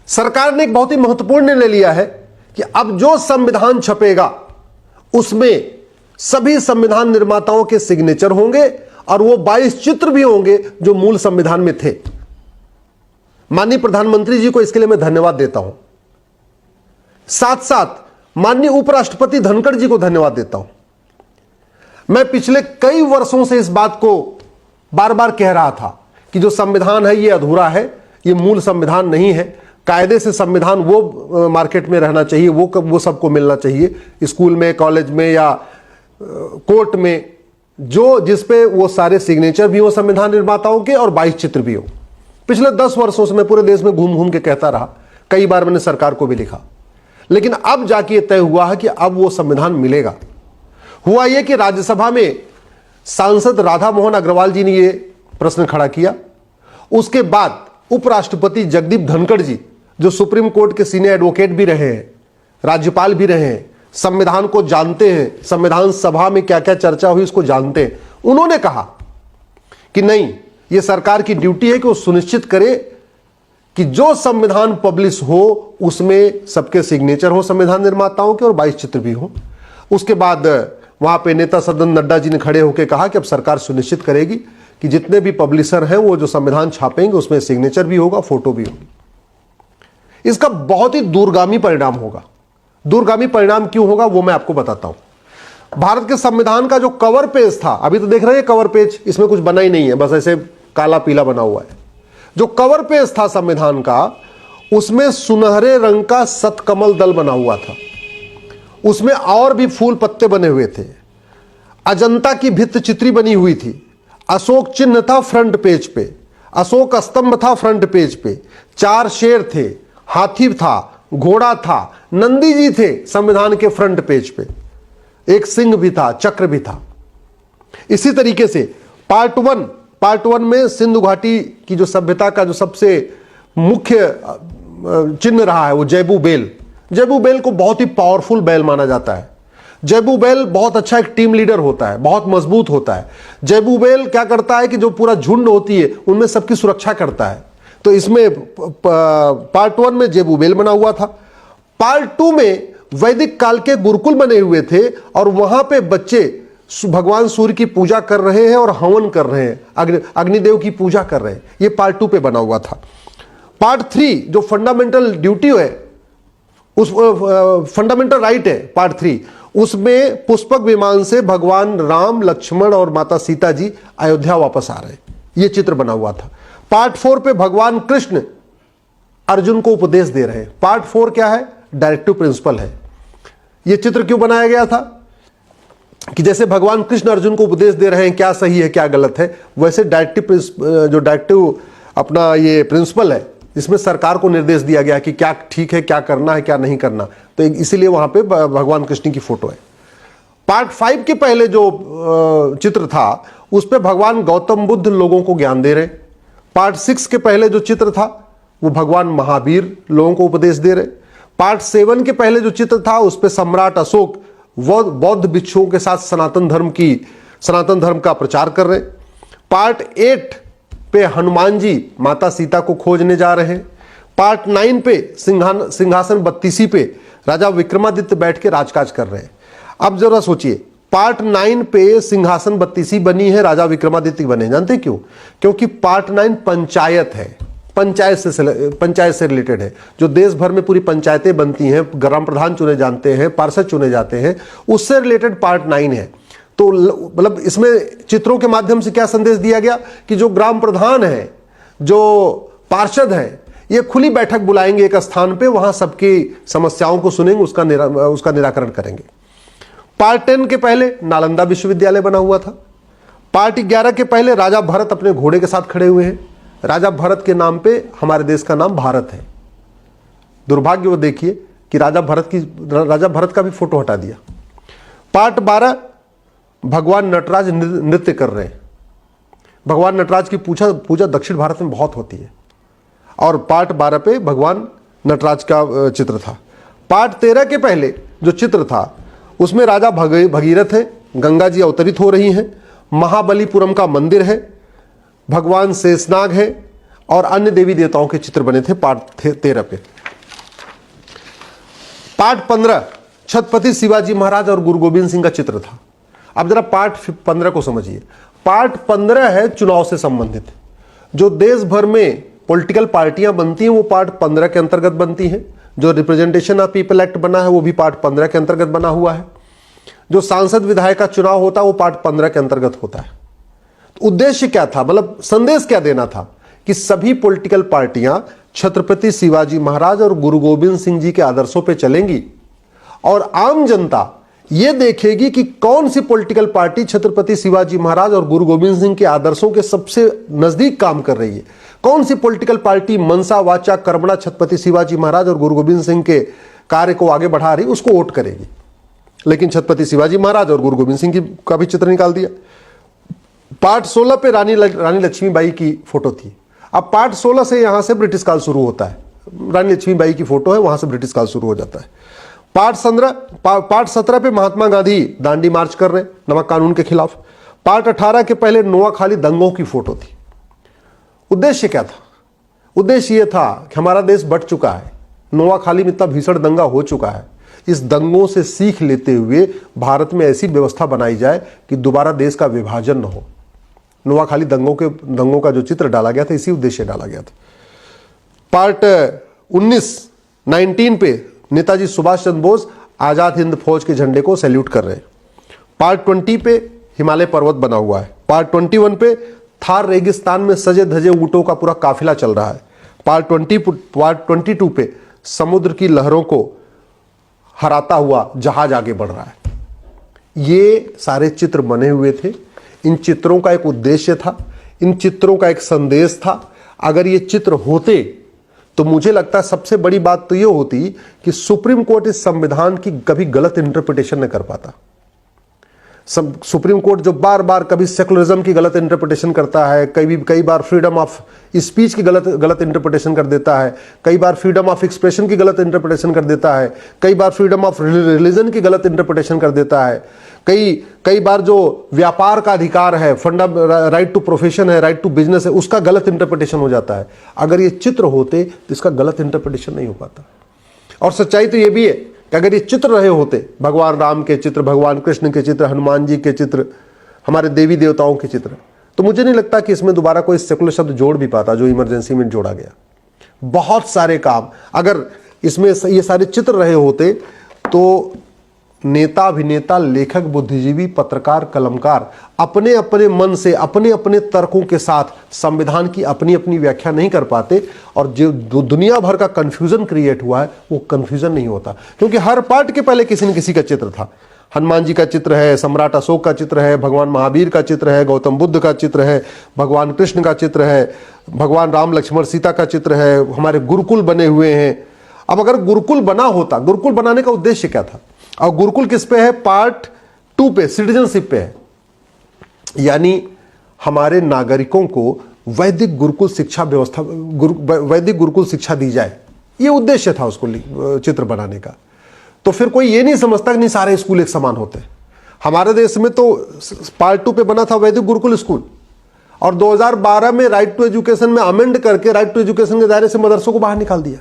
सरकार ने एक बहुत ही महत्वपूर्ण निर्णय लिया है कि अब जो संविधान छपेगा उसमें सभी संविधान निर्माताओं के सिग्नेचर होंगे और वो 22 चित्र भी होंगे जो मूल संविधान में थे। माननीय प्रधानमंत्री जी को इसके लिए मैं धन्यवाद देता हूं। साथ साथ माननीय उपराष्ट्रपति धनखड़ जी को धन्यवाद देता हूं। मैं पिछले कई वर्षों से इस बात को बार बार कह रहा था कि जो संविधान है ये अधूरा है, ये मूल संविधान नहीं है। कायदे से संविधान वो मार्केट में रहना चाहिए, वो सबको मिलना चाहिए, स्कूल में, कॉलेज में या कोर्ट में, जो जिसपे वो सारे सिग्नेचर भी हो संविधान निर्माताओं के और 22 चित्र भी हो। पिछले 10 वर्षों से मैं पूरे देश में घूम घूम के कहता रहा, कई बार मैंने सरकार को भी लिखा, लेकिन अब जाके ये तय हुआ है कि अब वो संविधान मिलेगा। हुआ ये कि राज्यसभा में सांसद राधा मोहन अग्रवाल जी ने ये प्रश्न खड़ा किया। उसके बाद उपराष्ट्रपति जगदीप धनखड़ जी, जो सुप्रीम कोर्ट के सीनियर एडवोकेट भी रहे हैं, राज्यपाल भी रहे हैं, संविधान को जानते हैं, संविधान सभा में क्या क्या चर्चा हुई उसको जानते हैं, उन्होंने कहा कि नहीं, यह सरकार की ड्यूटी है कि वो सुनिश्चित करे कि जो संविधान पब्लिश हो उसमें सबके सिग्नेचर हो संविधान निर्माताओं के और 22 चित्र भी हो। उसके बाद वहां पे नेता सदन नड्डा जी ने खड़े होकर कहा कि अब सरकार सुनिश्चित करेगी कि जितने भी पब्लिशर हैं वो जो संविधान छापेंगे उसमें सिग्नेचर भी होगा, फोटो भी होगी। इसका बहुत ही दूरगामी परिणाम होगा। दूरगामी परिणाम क्यों होगा वो मैं आपको बताता हूं। भारत के संविधान का जो कवर पेज था, अभी तो देख रहे हैं कवर पेज, इसमें कुछ बना ही नहीं है, बस ऐसे काला पीला बना हुआ है। जो कवर पेज था संविधान का, उसमें सुनहरे रंग का सतकमल दल बना हुआ था, उसमें और भी फूल पत्ते बने हुए थे, अजंता की भित्त चित्री बनी हुई थी, अशोक चिन्ह था फ्रंट पेज पे, अशोक स्तंभ था फ्रंट पेज पे, 4 शेर थे, हाथी था, घोड़ा था, नंदी जी थे संविधान के फ्रंट पेज पे, एक सिंह भी था, चक्र भी था। इसी तरीके से पार्ट वन में सिंधु घाटी की जो सभ्यता का जो सबसे मुख्य चिन्ह रहा है वो जैबू बेल। जैबू बेल को बहुत ही पावरफुल बैल माना जाता है। जैबू बेल बहुत अच्छा एक टीम लीडर होता है, बहुत मजबूत होता है। जैबू बेल क्या करता है कि जो पूरा झुंड होती है उनमें सबकी सुरक्षा करता है। तो इसमें पार्ट 1 में जैबू बेल बना हुआ था। पार्ट 2 में वैदिक काल के गुरुकुल बने हुए थे और वहां पे बच्चे भगवान सूर्य की पूजा कर रहे हैं और हवन कर रहे हैं, अग्निदेव की पूजा कर रहे हैं। ये पार्ट 2 पे बना हुआ था। पार्ट 3 जो फंडामेंटल ड्यूटी है, उस फंडामेंटल राइट है पार्ट 3, उसमें पुष्पक विमान से भगवान राम, लक्ष्मण और माता सीता जी अयोध्या वापस आ रहे हैं। यह चित्र बना हुआ था। पार्ट 4 पे भगवान कृष्ण अर्जुन को उपदेश दे रहे हैं। पार्ट 4 क्या है? डायरेक्टिव प्रिंसिपल है। यह चित्र क्यों बनाया गया था कि जैसे भगवान कृष्ण अर्जुन को उपदेश दे रहे हैं क्या सही है क्या गलत है, वैसे डायरेक्टिव अपना ये प्रिंसिपल है, इसमें सरकार को निर्देश दिया गया कि क्या ठीक है, क्या करना है, क्या नहीं करना। तो इसीलिए वहां पे भगवान कृष्ण की फोटो है। पार्ट 5 के पहले जो चित्र था उस पे भगवान गौतम बुद्ध लोगों को ज्ञान दे रहे। पार्ट 6 के पहले जो चित्र था वो भगवान महावीर लोगों को उपदेश दे रहे। पार्ट 7 के पहले जो चित्र था उस पे सम्राट अशोक बौद्ध भिक्षुओं के साथ सनातन धर्म का प्रचार कर रहे। पार्ट 8 पे हनुमान जी माता सीता को खोजने जा रहे हैं। पार्ट 9 पे सिंहासन 32 पे राजा विक्रमादित्य बैठ के राजकाज कर रहे हैं। अब जरा सोचिए, पार्ट 9 पे सिंहासन 32 बनी है, राजा विक्रमादित्य बने। जानते क्यों? क्योंकि पार्ट 9 पंचायत है, पंचायत से रिलेटेड है। जो देश भर में पूरी पंचायतें बनती हैं, ग्राम प्रधान चुने जाते हैं, पार्षद चुने जाते हैं, उससे रिलेटेड पार्ट 9 है। तो मतलब इसमें चित्रों के माध्यम से क्या संदेश दिया गया कि जो ग्राम प्रधान है, जो पार्षद है, ये खुली बैठक बुलाएंगे एक स्थान पे, वहां सबकी समस्याओं को सुनेंगे, उसका निराकरण करेंगे। पार्ट 10 के पहले नालंदा विश्वविद्यालय बना हुआ था। पार्ट 11 के पहले राजा भरत अपने घोड़े के साथ खड़े हुए हैं। राजा भरत के नाम पे हमारे देश का नाम भारत है। दुर्भाग्य वो देखिए कि राजा भरत का भी फोटो हटा दिया। पार्ट 12 भगवान नटराज नृत्य कर रहे हैं। भगवान नटराज की पूजा दक्षिण भारत में बहुत होती है और पार्ट 12 पे भगवान नटराज का चित्र था। पार्ट 13 के पहले जो चित्र था उसमें राजा भगीरथ है, गंगा जी अवतरित हो रही हैं, महाबलीपुरम का मंदिर है, भगवान शेषनाग है और अन्य देवी देवताओं के चित्र बने थे पार्ट 13 पे। पार्ट 15 छत्रपति शिवाजी महाराज और गुरु गोविंद सिंह का चित्र था। अब जरा पार्ट 15 को समझिए। पार्ट 15 है चुनाव से संबंधित। जो देश भर में पॉलिटिकल पार्टियां बनती हैं वो पार्ट 15 के अंतर्गत बनती हैं। जो रिप्रेजेंटेशन ऑफ पीपल एक्ट बना है वो भी पार्ट 15 के अंतर्गत बना हुआ है। जो सांसद विधायक का चुनाव होता है वो पार्ट 15 के अंतर्गत होता है। तो उद्देश्य क्या था, मतलब संदेश क्या देना था कि सभी पॉलिटिकल पार्टियां छत्रपति शिवाजी महाराज और गुरु गोविंद सिंह जी के आदर्शों पर चलेंगी और आम जनता यह देखेगी कि कौन सी पॉलिटिकल पार्टी छत्रपति शिवाजी महाराज और गुरु गोविंद सिंह के आदर्शों के सबसे नजदीक काम कर रही है, कौन सी पॉलिटिकल पार्टी मनसा वाचा कर्मणा छत्रपति शिवाजी महाराज और गुरु गोविंद सिंह के कार्य को आगे बढ़ा रही, उसको वोट करेगी। लेकिन छत्रपति शिवाजी महाराज और गुरु गोविंद सिंह की का भी चित्र निकाल दिया। पार्ट 16 पे रानी लक्ष्मीबाई की फोटो थी। अब पार्ट 16 से यहां से ब्रिटिश काल शुरू होता है। रानी लक्ष्मीबाई की फोटो है, वहां से ब्रिटिश काल शुरू हो जाता है। पार्ट 17 पे महात्मा गांधी दांडी मार्च कर रहे नमक कानून के खिलाफ। पार्ट 18 के पहले नोआखाली दंगों की फोटो थी। उद्देश्य क्या था? उद्देश्य यह था कि हमारा देश बट चुका है, नोआखाली में इतना भीषण दंगा हो चुका है, इस दंगों से सीख लेते हुए भारत में ऐसी व्यवस्था बनाई जाए कि दोबारा देश का विभाजन न हो। नोआखाली दंगों का जो चित्र डाला गया था इसी उद्देश्य डाला गया था। पार्ट 19 पे नेताजी सुभाष चंद्र बोस आजाद हिंद फौज के झंडे को सैल्यूट कर रहे हैं। पार्ट 20 पे हिमालय पर्वत बना हुआ है। पार्ट 21 पे थार रेगिस्तान में सजे धजे ऊंटों का पूरा काफिला चल रहा है। पार्ट 22 पे समुद्र की लहरों को हराता हुआ जहाज आगे बढ़ रहा है। ये सारे चित्र बने हुए थे। इन चित्रों का एक उद्देश्य था, इन चित्रों का एक संदेश था। अगर ये चित्र होते तो मुझे लगता है सबसे बड़ी बात तो ये होती कि सुप्रीम कोर्ट इस संविधान की कभी गलत इंटरप्रिटेशन नहीं कर पाता। सुप्रीम कोर्ट जो बार बार कभी सेकुलरिज्म की गलत इंटरप्रिटेशन करता है, कई बार फ्रीडम ऑफ स्पीच की गलत इंटरप्रिटेशन कर देता है, कई बार फ्रीडम ऑफ एक्सप्रेशन की गलत इंटरप्रिटेशन कर देता है, कई बार फ्रीडम ऑफ रिलीजन की गलत इंटरप्रिटेशन कर देता है, कई बार जो व्यापार का अधिकार है, राइट टू प्रोफेशन है, राइट टू बिजनेस है, उसका गलत इंटरप्रिटेशन हो जाता है। अगर ये चित्र होते तो इसका गलत इंटरप्रिटेशन नहीं हो पाता। और सच्चाई तो ये भी है कि अगर ये चित्र रहे होते, भगवान राम के चित्र, भगवान कृष्ण के चित्र, हनुमान जी के चित्र, हमारे देवी देवताओं के चित्र, तो मुझे नहीं लगता कि इसमें दोबारा कोई सेकुलर शब्द जोड़ भी पाता जो इमरजेंसी में जोड़ा गया। बहुत सारे काम अगर इसमें ये सारे चित्र रहे होते तो नेता, अभिनेता, लेखक, बुद्धिजीवी, पत्रकार, कलमकार अपने अपने मन से, अपने अपने तर्कों के साथ संविधान की अपनी अपनी व्याख्या नहीं कर पाते और जो दुनिया भर का कंफ्यूजन क्रिएट हुआ है वो कंफ्यूजन नहीं होता, क्योंकि हर पार्ट के पहले किसी न किसी का चित्र था। हनुमान जी का चित्र है, सम्राट अशोक का चित्र है, भगवान महावीर का चित्र है, गौतम बुद्ध का चित्र है, भगवान कृष्ण का चित्र है, भगवान राम लक्ष्मण सीता का चित्र है, हमारे गुरुकुल बने हुए हैं। अब अगर गुरुकुल बना होता, गुरुकुल बनाने का उद्देश्य क्या था? और गुरुकुल किस पे है? पार्ट 2 पे सिटीजनशिप पे है, यानी हमारे नागरिकों को वैदिक गुरुकुल शिक्षा व्यवस्था, वैदिक गुरुकुल शिक्षा दी जाए, ये उद्देश्य था उसको चित्र बनाने का। तो फिर कोई ये नहीं समझता कि नहीं सारे स्कूल एक समान होते। हमारे देश में तो पार्ट 2 पे बना था वैदिक गुरुकुल स्कूल, और 2012 में राइट टू एजुकेशन में अमेंड करके राइट टू एजुकेशन के दायरे से मदरसों को बाहर निकाल दिया।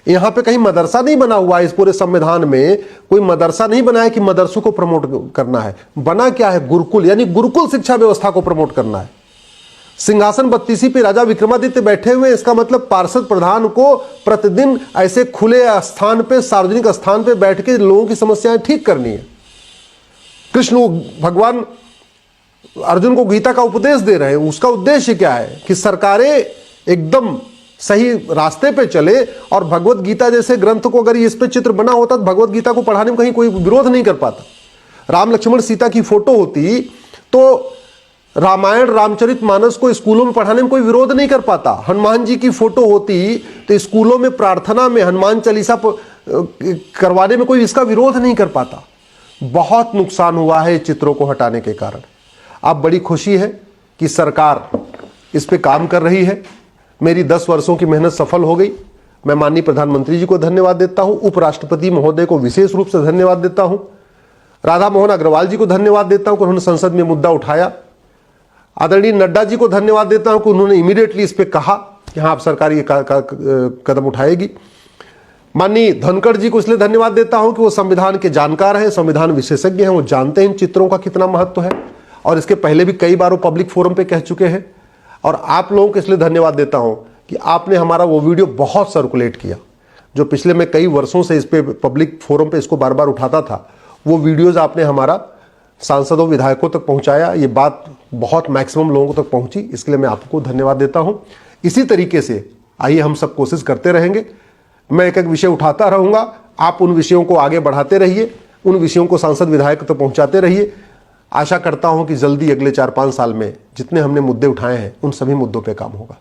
यहां पे कहीं मदरसा नहीं बना हुआ है, इस पूरे संविधान में कोई मदरसा नहीं बना है कि मदरसों को प्रमोट करना है। बना क्या है? गुरुकुल, यानी गुरुकुल शिक्षा व्यवस्था को प्रमोट करना है। सिंहासन 32 पे राजा विक्रमादित्य बैठे हुए, इसका मतलब पार्षद प्रधान को प्रतिदिन ऐसे खुले स्थान पे, सार्वजनिक स्थान पे बैठ के लोगों की समस्याएं ठीक करनी है। कृष्ण भगवान अर्जुन को गीता का उपदेश दे रहे हैं, उसका उद्देश्य क्या है कि सरकारें एकदम सही रास्ते पे चले, और भगवत गीता जैसे ग्रंथ को अगर इस पे चित्र बना होता तो भगवत गीता को पढ़ाने में कहीं कोई विरोध नहीं कर पाता। राम लक्ष्मण सीता की फोटो होती तो रामायण रामचरितमानस को स्कूलों में पढ़ाने में कोई विरोध नहीं कर पाता। हनुमान जी की फोटो होती तो स्कूलों में प्रार्थना में हनुमान चालीसा करवाने में कोई इसका विरोध नहीं कर पाता। बहुत नुकसान हुआ है चित्रों को हटाने के कारण। अब बड़ी खुशी है कि सरकार इस पे काम कर रही है। मेरी 10 वर्षों की मेहनत सफल हो गई। मैं माननीय प्रधानमंत्री जी को धन्यवाद देता हूं, उपराष्ट्रपति महोदय को विशेष रूप से धन्यवाद देता हूं, राधा मोहन अग्रवाल जी को धन्यवाद देता हूं कि उन्होंने संसद में मुद्दा उठाया, आदरणीय नड्डा जी को धन्यवाद देता हूं कि उन्होंने इमीडिएटली इस पे कहा कि हाँ, अब सरकार ये कदम उठाएगी। माननीय धनखड़ जी को इसलिए धन्यवाद देता हूं कि वो संविधान के जानकार हैं, संविधान विशेषज्ञ हैं, वो जानते हैं इन चित्रों का कितना महत्व है और इसके पहले भी कई बार वो पब्लिक फोरम पे कह चुके हैं। और आप लोगों को इसलिए धन्यवाद देता हूं कि आपने हमारा वो वीडियो बहुत सर्कुलेट किया, जो पिछले मैं कई वर्षों से इस पे पब्लिक फोरम पे इसको बार बार उठाता था, वो वीडियोज आपने हमारा सांसदों विधायकों तक पहुंचाया, ये बात बहुत मैक्सिमम लोगों तक पहुंची, इसके लिए मैं आपको धन्यवाद देता हूं। इसी तरीके से आइए हम सब कोशिश करते रहेंगे, मैं एक एक विषय उठाता रहूंगा, आप उन विषयों को आगे बढ़ाते रहिए, उन विषयों को सांसद विधायक तक पहुंचाते रहिए। आशा करता हूं कि जल्दी अगले 4-5 साल में जितने हमने मुद्दे उठाए हैं उन सभी मुद्दों पे काम होगा।